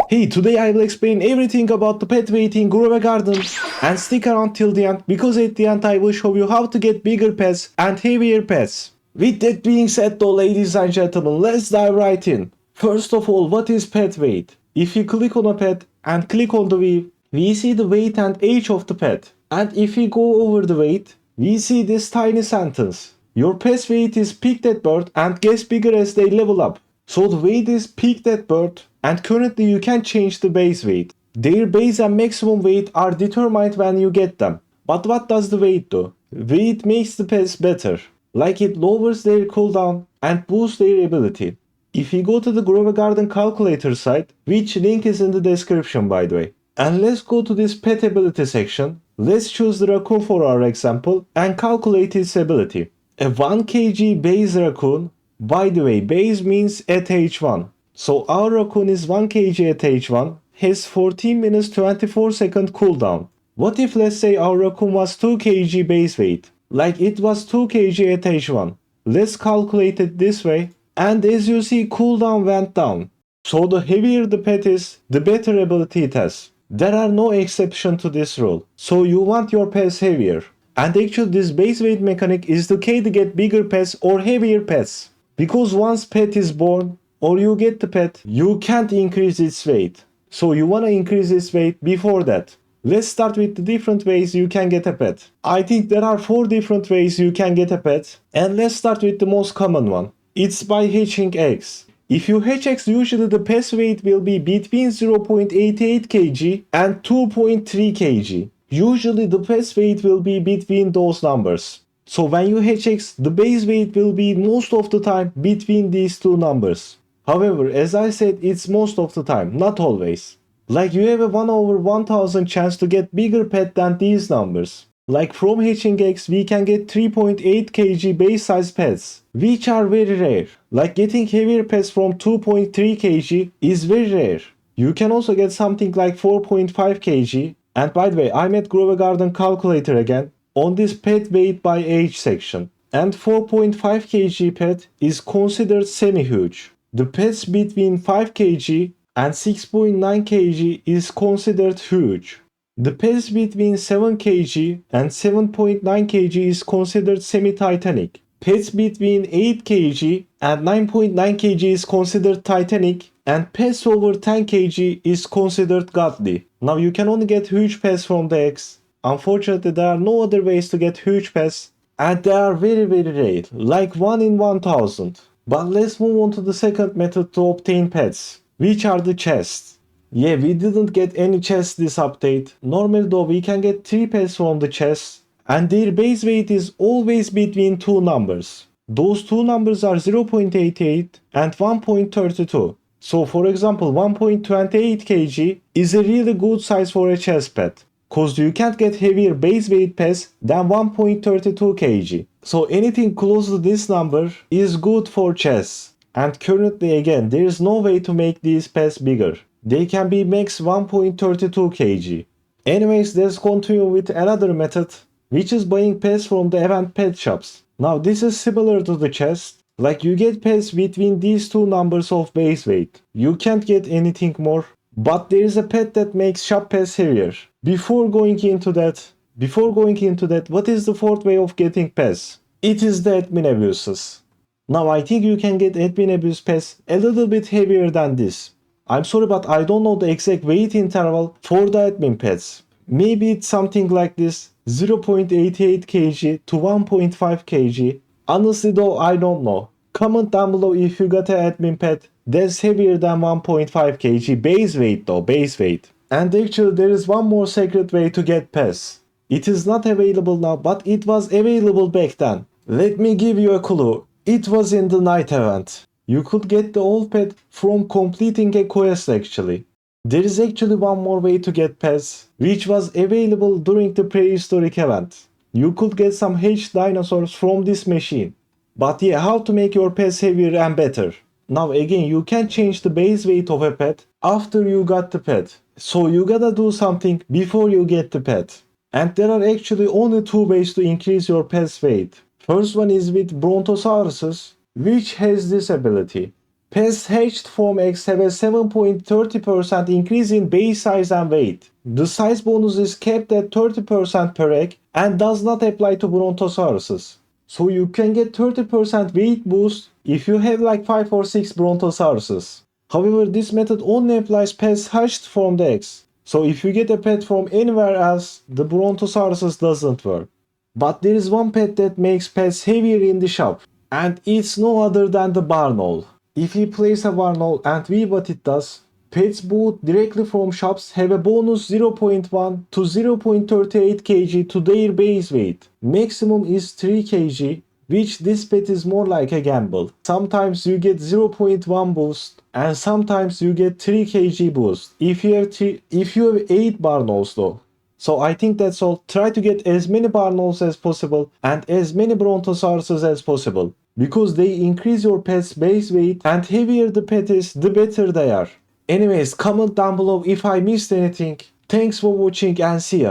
Hey, today I will explain everything about the pet weight in Grove Garden. And stick around till the end because at the end I will show you how to get bigger pets and heavier pets. With that being said though, ladies and gentlemen, let's dive right in. First of all, what is pet weight? If you click on a pet and click on the view, we see the weight and age of the pet. And if we go over the weight, we see this tiny sentence. Your pet's weight is peaked at birth and gets bigger as they level up. So the weight is peaked at birth and currently you can change the base weight. Their base and maximum weight are determined when you get them. But what does the weight do? Weight makes the pets better. Like it lowers their cooldown and boosts their ability. If you go to the Grove Garden calculator site, which link is in the description by the way. And let's go to this pet ability section. Let's choose the raccoon for our example and calculate its ability. A 1 kg base raccoon, by the way, base means at H1. So our raccoon is 1 kg at H1, has 14 minutes 24 second cooldown. What if let's say our raccoon was 2 kg base weight? Like it was 2 kg at H1. Let's calculate it this way. And as you see, cooldown went down. So the heavier the pet is, the better ability it has. There are no exception to this rule. So you want your pets heavier. And actually this base weight mechanic is the key to get bigger pets or heavier pets. Because once pet is born or you get the pet, you can't increase its weight. So you wanna increase its weight before that. Let's start with the different ways you can get a pet. I think there are 4 different ways you can get a pet. And let's start with the most common one. It's by hatching eggs. If you hatch eggs, usually the pet's weight will be between 0.88 kg and 2.3 kg. Usually the pet's weight will be between those numbers. So when you hatch eggs, the base weight will be most of the time between these two numbers. However, as I said, it's most of the time, not always. Like you have a 1 over 1000 chance to get bigger pet than these numbers. Like from hatching eggs, we can get 3.8 kg base size pets, which are very rare. Like getting heavier pets from 2.3 kg is very rare. You can also get something like 4.5 kg. And by the way, I'm at Grove Garden calculator again on this pet weight by age section. And 4.5 kg pet is considered semi-huge. The pets between 5 kg and 6.9 kg is considered huge. The pets between 7 kg and 7.9 kg is considered semi-titanic. Pets between 8 kg and 9.9 kg is considered titanic. And pets over 10 kg is considered godly. Now you can only get huge pets from the eggs. Unfortunately, there are no other ways to get huge pets. And they are very rare, like 1 in 1000. But let's move on to the second method to obtain pets, which are the chests. Yeah, we didn't get any chests this update. Normally though, we can get 3 pets from the chests. And their base weight is always between 2 numbers. Those 2 numbers are 0.88 and 1.32. So for example, 1.28 kg is a really good size for a chest pet. Cause you can't get heavier base weight pets than 1.32 kg. So anything close to this number is good for chests. And currently again, there is no way to make these pets bigger. They can be max 1.32 kg. Anyways, let's continue with another method, which is buying pets from the event pet shops. Now this is similar to the chest. Like you get pets between these two numbers of base weight. You can't get anything more. But there is a pet that makes shop pets heavier. Before going into that, what is the 4th way of getting pets? It is the admin abuses. Now I think you can get admin abuse pets a little bit heavier than this. I'm sorry, but I don't know the exact weight interval for the admin pets. Maybe it's something like this, 0.88 kg to 1.5 kg. Honestly though, I don't know. Comment down below if you got an admin pet that's heavier than 1.5 kg base weight though, base weight. And actually there is one more secret way to get pets. It is not available now, but it was available back then. Let me give you a clue. It was in the night event. You could get the old pet from completing a quest actually. There is actually one more way to get pets, which was available during the prehistoric event. You could get some hatched dinosaurs from this machine. But yeah, how to make your pets heavier and better? Now again, you can change the base weight of a pet after you got the pet. So you gotta do something before you get the pet. And there are actually only 2 ways to increase your pet's weight. First one is with Brontosauruses, which has this ability. Pets hatched from eggs have a 7.30% increase in base size and weight. The size bonus is capped at 30% per egg and does not apply to Brontosauruses. So you can get 30% weight boost if you have like 5 or 6 Brontosauruses. However, this method only applies pets hatched from the eggs. So if you get a pet from anywhere else, the Brontosauruses doesn't work. But there is one pet that makes pets heavier in the shop, and it's no other than the barn owl. If we place a barn owl and view what it does, pets bought directly from shops have a bonus 0.1 to 0.38 kg to their base weight. Maximum is 3 kg, which this pet is more like a gamble. Sometimes you get 0.1 boost and sometimes you get 3 kg boost if you have 8 barn owls though. So I think that's all. Try to get as many barn owls as possible and as many Brontosauruses as possible, because they increase your pet's base weight, and heavier the pet is, the better they are. Anyways, comment down below if I missed anything. Thanks for watching and see ya.